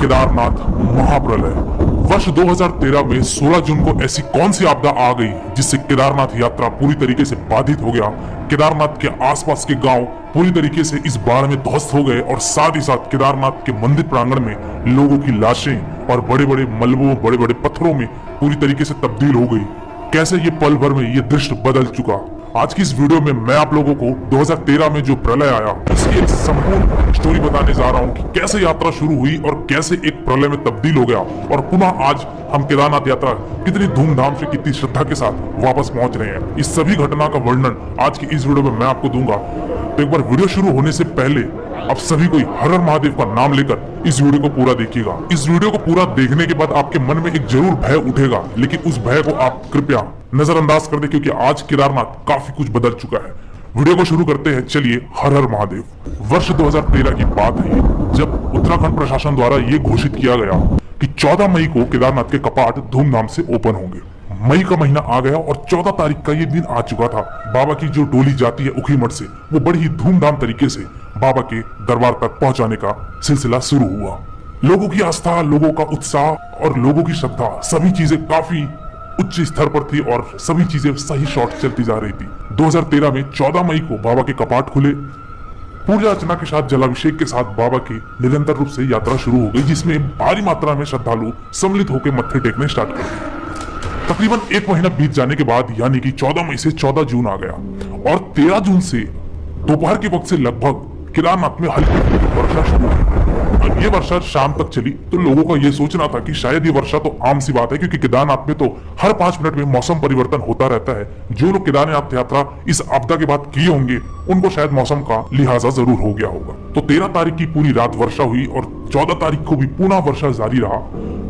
केदारनाथ महाप्रलय। वर्ष 2013 में 16 जून को ऐसी कौन सी आपदा आ गई जिससे केदारनाथ यात्रा पूरी तरीके से बाधित हो गया। केदारनाथ के आसपास के गांव पूरी तरीके से इस बाढ़ में ध्वस्त हो गए और साथ ही साथ केदारनाथ के मंदिर प्रांगण में लोगों की लाशें और बड़े बड़े मलबों, बड़े बड़े पत्थरों में पूरी तरीके से तब्दील हो गई। कैसे ये पल भर में ये दृश्य बदल चुका। आज की इस वीडियो में मैं आप लोगों को 2013 में जो प्रलय आया उसकी एक संपूर्ण स्टोरी बताने जा रहा हूँ कि कैसे यात्रा शुरू हुई और कैसे एक प्रलय में तब्दील हो गया और पुनः आज हम केदारनाथ यात्रा कितनी धूमधाम से, कितनी श्रद्धा के साथ वापस पहुंच रहे हैं। इस सभी घटना का वर्णन आज की इस वीडियो में मैं आपको दूंगा। तो एक बार वीडियो शुरू होने से पहले आप सभी कोई हर हर महादेव का नाम लेकर इस वीडियो को पूरा देखिएगा। इस वीडियो को पूरा देखने के बाद आपके मन में एक जरूर भय उठेगा, लेकिन उस भय को आप कृपया नजरअंदाज कर दे क्योंकि आज केदारनाथ काफी कुछ बदल चुका है। वीडियो को शुरू करते हैं। चलिए, हर हर महादेव। वर्ष 2013 की बात है जब उत्तराखंड प्रशासन द्वारा ये घोषित किया गया कि 14 मई को केदारनाथ के कपाट धूमधाम से ओपन होंगे। मई का महीना आ गया और 14 तारीख का ये दिन आ चुका था। बाबा की जो डोली जाती है उखीमठ से, वो बड़ी ही धूमधाम तरीके से बाबा के दरबार तक पहुंचाने का सिलसिला शुरू हुआ। लोगों की आस्था, लोगों का उत्साह और लोगों की श्रद्धा, सभी चीजें काफी उच्च स्तर पर थी और सभी चीजें सही शॉट चलती जा रही थी। 2013 में 14 मई को बाबा के कपाट खुले। पूजा अर्चना के साथ, जलाभिषेक के साथ बाबा की निरंतर रूप से यात्रा शुरू हो गई, जिसमें भारी मात्रा में श्रद्धालु सम्मिलित होकर मत्थे टेकने स्टार्ट कर दिए। तकरीबन एक महीना बीत जाने के बाद यानी कि 14 मई से 14 जून आ गया और 13 जून से दोपहर के वक्त से लगभग केदारनाथ में हल्की वर्षा शुरू हुई। और ये वर्षा शाम तक चली तो लोगों का ये सोचना था कि शायद ये वर्षा तो आम सी बात है, क्योंकि केदारनाथ में तो हर 5 मिनट में मौसम परिवर्तन होता रहता है। जो लोग केदारनाथ यात्रा इस आपदा के बाद किए होंगे उनको शायद मौसम का लिहाजा जरूर हो गया होगा। तो 13 तारीख की पूरी रात वर्षा हुई और 14 तारीख को भी पुनः वर्षा जारी रहा।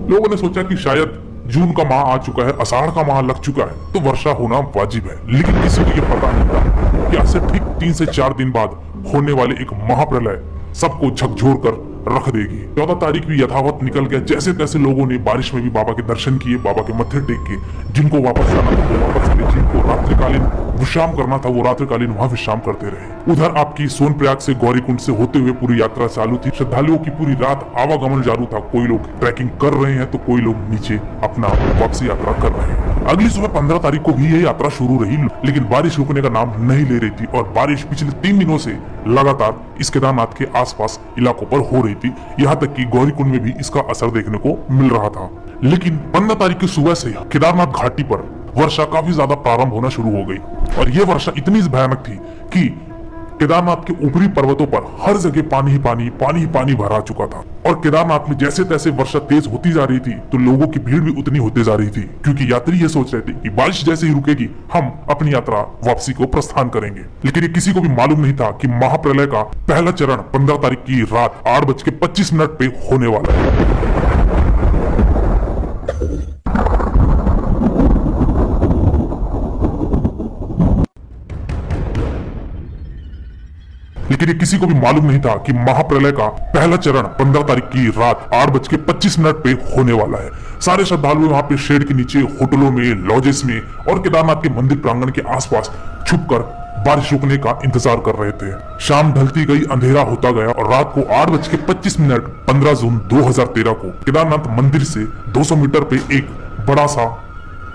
लोगों ने सोचा कि शायद जून का माह आ चुका है, आषाढ़ का माह लग चुका है तो वर्षा होना वाजिब है, लेकिन किसी को ये पता नहीं था कि आज से ठीक 3 से 4 दिन बाद होने वाले एक महाप्रलय सबको झकझोर कर रख देगी। 14 तारीख भी यथावत निकल गया। जैसे तैसे लोगों ने बारिश में भी बाबा के दर्शन किए, बाबा के मत्थे टेक के। जिनको वापस जाना था वो वापस गए, जिनको रात्रिकालीन विश्राम करना था वो रात्रिकालीन वहां विश्राम करते रहे। उधर आपकी सोनप्रयाग से गौरीकुंड से होते हुए पूरी यात्रा चालू थी। श्रद्धालुओं की पूरी रात आवागमन जारी था। कोई लोग ट्रैकिंग कर रहे हैं तो कोई लोग नीचे अपना वापसी यात्रा कर रहे हैं। अगली सुबह 15 तारीख को भी ये यात्रा शुरू रही, लेकिन बारिश रुकने का नाम नहीं ले रही थी और बारिश पिछले 3 दिनों से लगातार इस केदारनाथ के आसपास इलाकों पर हो रही थी। यहाँ तक कि गौरीकुंड में भी इसका असर देखने को मिल रहा था। लेकिन 15 तारीख की सुबह से केदारनाथ घाटी पर वर्षा काफी ज्यादा प्रारंभ होना शुरू हो गई और ये वर्षा इतनी भयानक थी कि केदारनाथ के ऊपरी पर्वतों पर हर जगह पानी ही पानी भरा चुका था। और केदारनाथ में जैसे तैसे वर्षा तेज होती जा रही थी तो लोगों की भीड़ भी उतनी होती जा रही थी, क्योंकि यात्री ये सोच रहे थे कि बारिश जैसे ही रुकेगी हम अपनी यात्रा वापसी को प्रस्थान करेंगे। लेकिन ये किसी को भी मालूम नहीं था कि महाप्रलय का पहला चरण 15 तारीख की रात 8:25 पे होने वाला है। लेकिन ये किसी को भी मालूम नहीं था कि महाप्रलय का पहला चरण 15 तारीख की रात 8:25 पे होने वाला है। सारे श्रद्धालु वहां पे शेड के नीचे, होटलों में, लॉजेस में और केदारनाथ के मंदिर प्रांगण के आसपास छुपकर बारिश रुकने का इंतजार कर रहे थे। शाम ढलती गई, अंधेरा होता गया और रात को 8:25 15 जून 2013 को केदारनाथ मंदिर से 200 मीटर पे एक बड़ा सा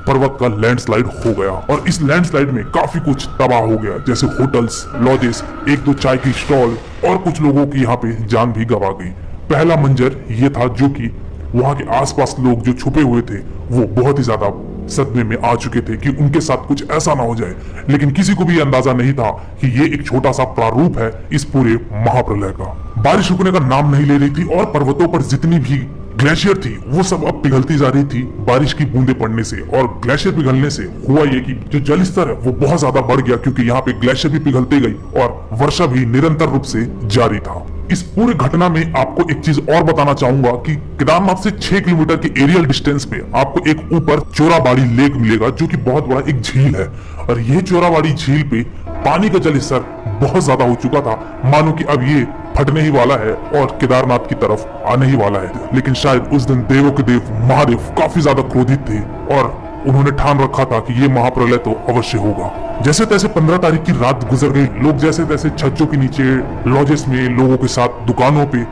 पर्वत का लैंडस्लाइड हो गया और इस लैंडस्लाइड में काफी कुछ तबाह हो गया, जैसे होटल्स, लॉजेस, 1-2 चाय की स्टॉल और कुछ लोगों की यहाँ पे जान भी गवा गई। पहला मंजर ये था जो कि वहां के आसपास लोग जो छुपे हुए थे वो बहुत ही ज्यादा सदमे में आ चुके थे कि उनके साथ कुछ ऐसा ना हो जाए। लेकिन किसी को भी अंदाजा नहीं था कि ये एक छोटा सा प्रारूप है इस पूरे महाप्रलय का। बारिश रुकने का नाम नहीं ले रही थी और पर्वतों पर जितनी भी ग्लेशियर थी वो सब अब पिघलती जा रही थी बारिश की बूंदे पड़ने से। और ग्लेशियर पिघलने से हुआ ये कि जो जल स्तर है वो बहुत ज्यादा बढ़ गया, क्योंकि यहाँ पे ग्लेशियर भी पिघलती गई और वर्षा भी निरंतर रूप से जारी था। इस पूरे घटना में आपको एक चीज और बताना चाहूंगा कि केदारनाथ से 6 किलोमीटर के एरियल डिस्टेंस पे आपको एक ऊपर चोराबाड़ी लेक मिलेगा, जो कि बहुत बड़ा एक झील है। और ये चोराबाड़ी झील पे पानी का जल स्तर बहुत ज्यादा हो चुका था, मानो कि अब ये फटने ही वाला है और केदारनाथ की तरफ आने ही वाला है। लेकिन शायद उस दिन देवों के देव महादेव काफी ज्यादा क्रोधित थे और उन्होंने ठान रखा था कि ये महाप्रलय तो अवश्य होगा। जैसे तैसे 15 तारीख की रात गुजर गई। लोग जैसे तैसे छज्जों के नीचे, लॉजेस में, लोगों के साथ दुकानों पे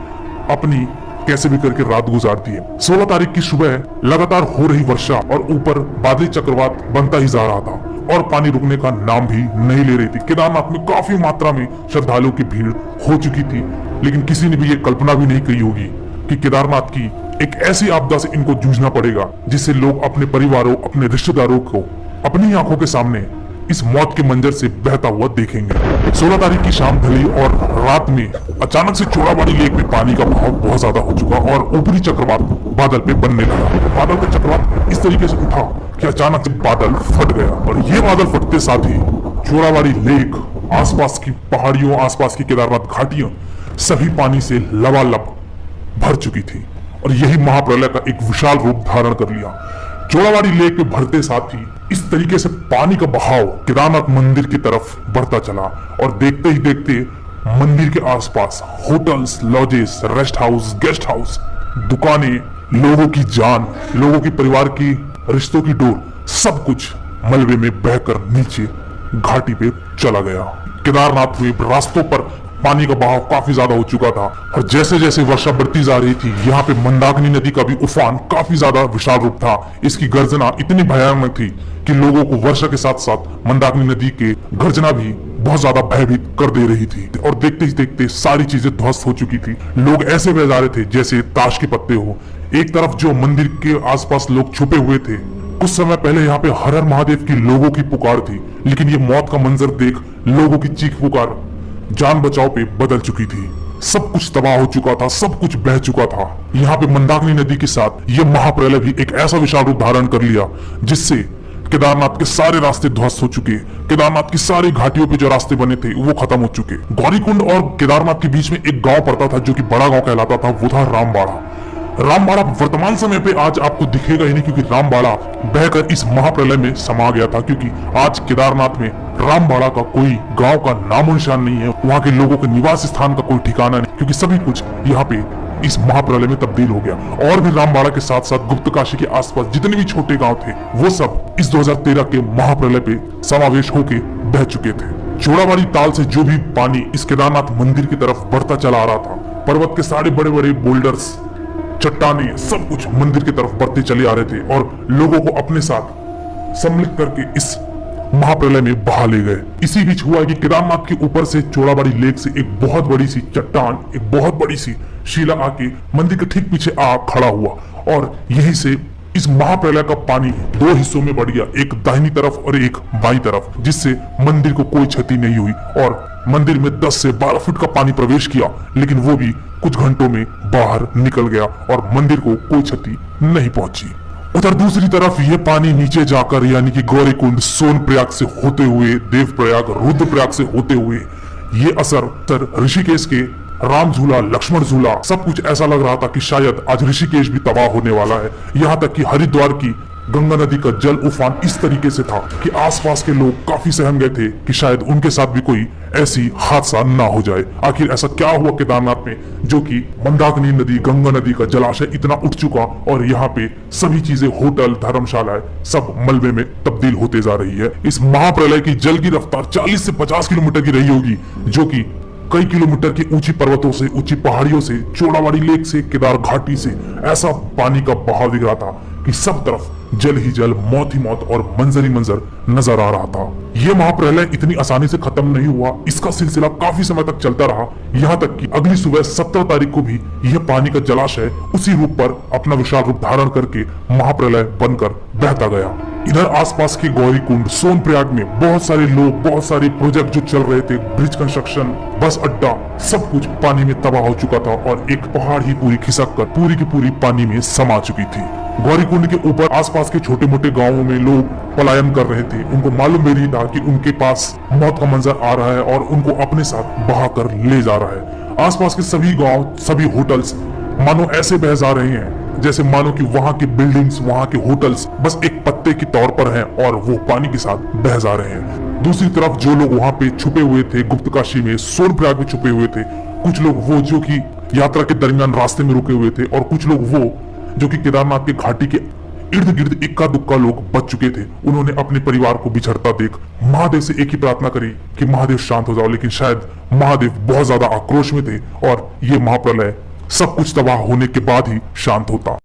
अपनी कैसे भी करके रात गुजारती है। 16 तारीख की सुबह लगातार हो रही वर्षा और ऊपर बादली चक्रवात बनता ही जा रहा था और पानी रुकने का नाम भी नहीं ले रही थी। केदारनाथ में काफी मात्रा में श्रद्धालुओं की भीड़ हो चुकी थी, लेकिन किसी ने भी ये कल्पना भी नहीं की होगी कि केदारनाथ की एक ऐसी आपदा से इनको जूझना पड़ेगा जिससे लोग अपने परिवारों, अपने रिश्तेदारों को अपनी आंखों के सामने इस मौत के मंजर से बहता हुआ देखेंगे। 16 तारीख की शाम ढली और रात में अचानक से चोराबाड़ी लेक में पानी का बहाव बहुत ज्यादा हो चुका और ऊपरी चक्रवात बादल पे बनने लगा। बादल का चक्रवात इस तरीके से उठा कि अचानक से बादल फट गया और ये बादल फटते साथ ही चोराबाड़ी लेक, आसपास की पहाड़ियों, आसपास की केदारनाथ घाटियां सभी पानी से लबालब भर चुकी थी और यही महाप्रलय का एक विशाल रूप धारण कर लिया। चोराबाड़ी लेक में भरते साथ ही इस तरीके से पानी का बहाव केदारनाथ मंदिर की तरफ बढ़ता चला और देखते ही देखते मंदिर के आसपास hotels, lodges, rest house, guest house, दुकानें, लोगों की जान, लोगों की परिवार की रिश्तों की डोर, सब कुछ मलबे में बहकर नीचे घाटी पे चला गया। केदारनाथ में रास्तों पर पानी का बहाव काफी ज्यादा हो चुका था और जैसे जैसे वर्षा बढ़ती जा रही थी, यहाँ पे मंदाकिनी नदी का भी उफान काफी ज्यादा विशाल रूप था। इसकी गर्जना इतनी भयानक थी कि लोगों को वर्षा के साथ साथ मंदाकिनी नदी के गर्जना भी बहुत ज्यादा भयभीत कर दे रही थी और देखते ही देखते सारी चीजें ध्वस्त हो चुकी थी। लोग ऐसे बह जा रहे थे जैसे ताश के पत्ते हो। एक तरफ जो मंदिर के आसपास लोग छुपे हुए थे, कुछ समय पहले यहाँ पे हर हर महादेव की लोगों की पुकार थी, लेकिन ये मौत का मंजर देख लोगों की चीख पुकार जान बचाओ पे बदल चुकी थी। सब कुछ तबाह हो चुका था, सब कुछ बह चुका था। यहाँ पे मंदाकिनी नदी के साथ ये महाप्रलय भी एक ऐसा विशाल रूप धारण कर लिया जिससे केदारनाथ के सारे रास्ते ध्वस्त हो चुके। केदारनाथ की सारी घाटियों पे जो रास्ते बने थे वो खत्म हो चुके। गौरीकुंड और केदारनाथ के बीच में एक गांव पड़ता था जो कि बड़ा गांव कहलाता था, वो था रामबाड़ा। रामबाड़ा वर्तमान समय पे आज आपको दिखेगा ही नहीं, क्योंकि रामबाड़ा बहकर इस महाप्रलय में समा गया था। क्योंकि आज केदारनाथ में रामबाड़ा का कोई गांव का नामो निशान नहीं है, वहाँ के लोगों के निवास स्थान का कोई ठिकाना नहीं, क्योंकि सभी कुछ यहाँ पे इस महाप्रलय में तब्दील हो गया। और भी रामबाड़ा के साथ साथ गुप्तकाशी के आसपास जितने भी छोटे गांव थे वो सब इस 2013 के महाप्रलय पे समावेश होके बह चुके थे। चोराबाड़ी ताल से जो भी पानी इस केदारनाथ मंदिर की तरफ बढ़ता चला आ रहा था, पर्वत के सारे बड़े बड़े बोल्डर्स, चट्टाने, सब कुछ मंदिर की तरफ बढ़ते चले आ रहे थे और लोगों को अपने साथ सम्मिलित करके इस महाप्रलय में बहा ले गए। इसी बीच हुआ कि केदारनाथ के ऊपर से चोराबाड़ी लेक से एक बहुत बड़ी सी चट्टान, एक बहुत बड़ी सी शिला आके मंदिर के ठीक पीछे आ खड़ा हुआ और यहीं से इस महाप्रलय का पानी दो हिस्सों में बढ़ गया, एक दाहिनी तरफ और एक बाईं तरफ, जिससे मंदिर को कोई क्षति नहीं हुई और मंदिर में 10 से 12 फुट का पानी प्रवेश किया, लेकिन वो भी कुछ घंटों में बाहर निकल गया और मंदिर को कोई क्षति नहीं पहुंची। उधर दूसरी तरफ ये पानी नीचे जाकर यानी कि गौरीकुंड, सोनप्रयाग से होते हुए, देवप्रयाग, रुद्रप्रयाग से होते हुए ये असर ऋषिकेश के राम झूला, लक्ष्मण झूला, सब कुछ ऐसा लग रहा था कि शायद आज ऋषिकेश भी तबाह होने वाला है। यहाँ तक कि हरिद्वार की गंगा नदी का जल उफान इस तरीके से था कि आसपास के लोग काफी सहम गए थे कि शायद उनके साथ भी कोई ऐसी हादसा ना हो जाए। आखिर ऐसा क्या हुआ केदारनाथ में जो कि मंदाकिनी नदी, गंगा नदी का जलाशय इतना उठ चुका और यहाँ पे सभी चीजें, होटल, धर्मशालाएं सब मलबे में तब्दील होते जा रही है। इस महाप्रलय की जल की रफ्तार 40 से 50 किलोमीटर की रही होगी, जो कि कई किलोमीटर की ऊंची पर्वतों से, ऊंची पहाड़ियों से, चोराबाड़ी लेक से, केदार घाटी से ऐसा पानी का बहाव दिख रहा था कि सब तरफ जल ही जल, मौत ही मौत और मंजर ही मंजर नजर आ रहा था। ये महाप्रलय इतनी आसानी से खत्म नहीं हुआ, इसका सिलसिला काफी समय तक चलता रहा। यहाँ तक कि अगली सुबह 17 तारीख को भी यह पानी का जलाशय उसी रूप पर अपना विशाल रूप धारण करके महाप्रलय बनकर बहता गया। इधर आसपास के गौरीकुंड, सोनप्रयाग में बहुत सारे लोग, बहुत सारे प्रोजेक्ट जो चल रहे थे, ब्रिज कंस्ट्रक्शन, बस अड्डा, सब कुछ पानी में तबाह हो चुका था और एक पहाड़ ही पूरी खिसक कर पूरी की पूरी पानी में समा चुकी थी। गौरीकुंड के ऊपर आसपास के छोटे मोटे गांवों में लोग पलायन कर रहे थे। उनको मालूम भी नहीं था कि उनके पास मौत का मंजर आ रहा है और उनको अपने साथ बहाकर ले जा रहा है। आसपास के सभी गांव, सभी होटल्स मानो ऐसे बह जा रहे हैं जैसे मानो कि वहाँ के बिल्डिंग्स, वहाँ के होटल्स बस एक पत्ते के तौर पर हैं और वो पानी के साथ बह जा रहे हैं। दूसरी तरफ जो लोग वहाँ पे छुपे हुए थे, गुप्तकाशी में, सोनप्रयाग में छुपे हुए थे, कुछ लोग वो जो कि यात्रा के दरमियान रास्ते में रुके हुए थे और कुछ लोग वो जो कि केदारनाथ के घाटी के इर्द गिर्द इक्का दुक्का लोग बच चुके थे। उन्होंने अपने परिवार को बिछड़ता देख महादेव से एक ही प्रार्थना करी कि महादेव शांत हो जाओ, लेकिन शायद महादेव बहुत ज्यादा आक्रोश में थे और ये महाप्रलय सब कुछ तबाह होने के बाद ही शांत होता।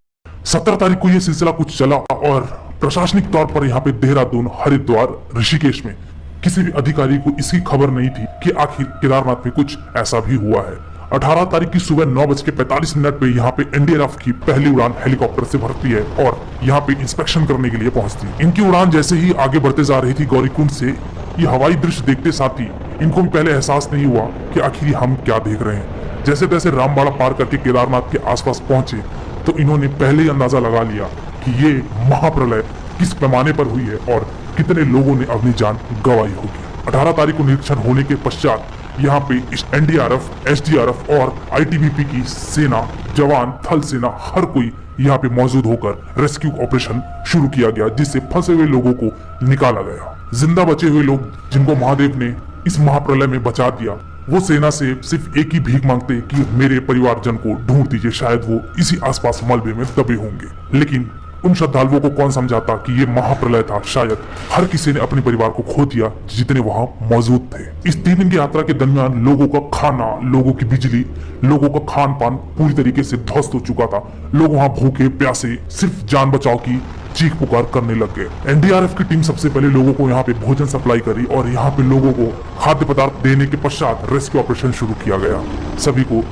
17 तारीख को यह सिलसिला कुछ चला और प्रशासनिक तौर पर यहाँ पे देहरादून, हरिद्वार, ऋषिकेश में किसी भी अधिकारी को इसकी खबर नहीं थी कि आखिर केदारनाथ में कुछ ऐसा भी हुआ है। 18 तारीख की सुबह 9:45 पे यहाँ पे एनडीआरएफ की पहली उड़ान हेलीकॉप्टर से भरती है और यहाँ पे इंस्पेक्शन करने के लिए पहुंचती है। इनकी उड़ान जैसे ही आगे बढ़ते जा रही थी गौरीकुंड से, ये हवाई दृश्य देखते साथ ही इनको भी पहले एहसास नहीं हुआ कि आखिर हम क्या देख रहे हैं। जैसे तैसे रामबाड़ा पार करके केदारनाथ के आसपास पहुंचे तो इन्होंने पहले ही अंदाजा लगा लिया कि ये महाप्रलय किस पैमाने पर हुई है और कितने लोगों ने अपनी जान गंवाई होगी। 18 तारीख को निरीक्षण होने के पश्चात यहाँ पे एनडीआरएफ, एसडीआरएफ और आईटीबीपी की सेना, जवान, थल सेना, हर कोई यहाँ पे मौजूद होकर रेस्क्यू ऑपरेशन शुरू किया गया, जिससे फंसे हुए लोगों को निकाला गया। जिंदा बचे हुए लोग जिनको महादेव ने इस महाप्रलय में बचा दिया, वो सेना से सिर्फ एक ही भीख मांगते कि मेरे परिवारजन को ढूंढ दीजिए, शायद वो इसी आसपास मलबे में दबे होंगे। लेकिन उन श्रद्धालुओं को कौन समझाता कि ये महाप्रलय था। शायद हर किसी ने अपने परिवार को खो दिया जितने वहां मौजूद थे। इस 3 दिन की यात्रा के दरमियान लोगों का खाना, लोगों की बिजली, लोगों का खान पान पूरी तरीके से ध्वस्त हो चुका था। लोग वहां भूखे प्यासे सिर्फ जान बचाव की चीख पुकार करने लग गए। एनडीआरएफ की टीम सबसे पहले लोगों को यहाँ पे भोजन सप्लाई करी और यहाँ पे लोगों को खाद्य पदार्थ देने के पश्चात रेस्क्यू ऑपरेशन शुरू किया गया। सभी को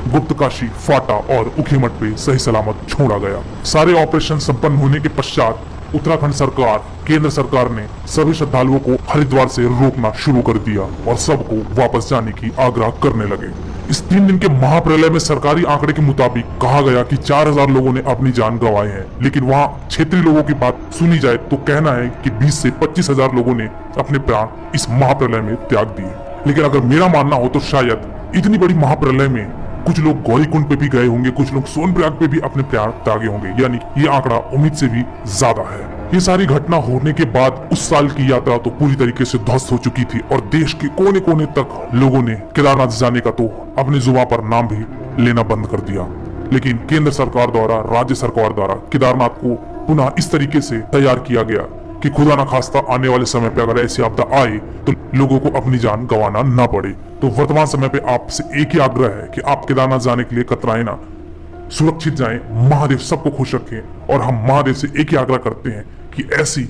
गुप्तकाशी, फाटा और उखीमठ पे सही सलामत छोड़ा गया। सारे ऑपरेशन संपन्न होने के पश्चात उत्तराखंड सरकार, केंद्र सरकार ने सभी श्रद्धालुओं को हरिद्वार से रोकना शुरू कर दिया और सबको वापस जाने की आग्रह करने लगे। इस 3 दिन के महाप्रलय में सरकारी आंकड़े के मुताबिक कहा गया कि 4000 लोगों ने अपनी जान गंवाई है, लेकिन वहाँ क्षेत्रीय लोगों की बात सुनी जाए तो कहना है कि 20 से 25,000 लोगों ने अपने प्राण इस महाप्रलय में त्याग दिए। लेकिन अगर मेरा मानना हो तो शायद इतनी बड़ी महाप्रलय में कुछ लोग गौरीकुंड पे भी गए होंगे, कुछ लोग सोनप्रयाग पे भी अपने प्राण त्यागे होंगे, यानी ये आंकड़ा उम्मीद से भी ज्यादा है। ये सारी घटना होने के बाद उस साल की यात्रा तो पूरी तरीके से ध्वस्त हो चुकी थी और देश के कोने कोने तक लोगों ने केदारनाथ जाने का तो अपनी जुबान पर नाम भी लेना बंद कर दिया। लेकिन केंद्र सरकार द्वारा, राज्य सरकार द्वारा केदारनाथ को पुनः इस तरीके से तैयार किया गया कि खुदा न खास्ता आने वाले समय पे अगर ऐसी आपदा आए तो लोगों को अपनी जान गंवाना ना पड़े। तो वर्तमान समय पे आपसे एक ही आग्रह है कि आप केदारनाथ जाने के लिए कतराएं ना, सुरक्षित जाएं, महादेव सबको खुश रखें। और हम महादेव से एक ही आग्रह करते हैं कि ऐसी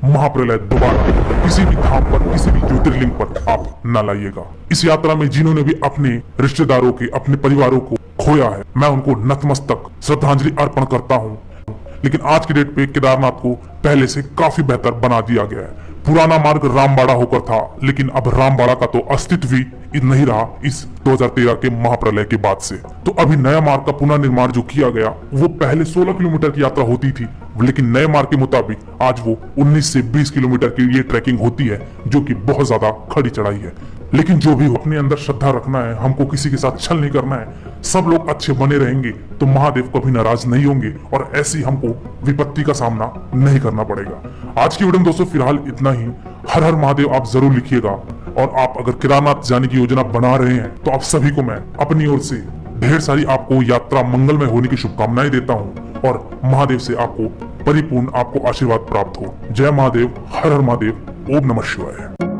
महाप्रलय दोबारा किसी भी धाम पर, किसी भी ज्योतिर्लिंग पर आप न लाइएगा। इस यात्रा में जिन्होंने भी अपने रिश्तेदारों के, अपने परिवारों को खोया है, मैं उनको नतमस्तक श्रद्धांजलि अर्पण करता हूँ। लेकिन आज की डेट पे केदारनाथ को पहले से काफी बेहतर बना दिया गया है। पुराना मार्ग रामबाड़ा होकर था, लेकिन अब रामबाड़ा का तो अस्तित्व ही नहीं रहा इस 2013 के महाप्रलय के बाद से। तो अभी नया मार्ग का पुनर्निर्माण जो किया गया, वो पहले 16 किलोमीटर की यात्रा होती थी, लेकिन नए मार्ग के मुताबिक आज वो 19 से 20 किलोमीटर की ये ट्रैकिंग होती है, जो कि बहुत ज्यादा खड़ी चढ़ाई है। लेकिन जो भी हो, अपने अंदर श्रद्धा रखना है, हमको किसी के साथ छल नहीं करना है। सब लोग अच्छे बने रहेंगे तो महादेव कभी नाराज नहीं होंगे और ऐसी हमको विपत्ति का सामना नहीं करना पड़ेगा। आज की वीडियो में दोस्तों फिलहाल इतना ही। हर हर महादेव आप जरूर लिखिएगा और आप अगर केदारनाथ जाने की योजना बना रहे हैं तो आप सभी को मैं अपनी ओर से ढेर सारी आपको यात्रा मंगलमय होने की शुभकामनाएं देता हूँ और महादेव से आपको परिपूर्ण आपको आशीर्वाद प्राप्त हो। जय महादेव, हर हर महादेव, ओम नमः शिवाय।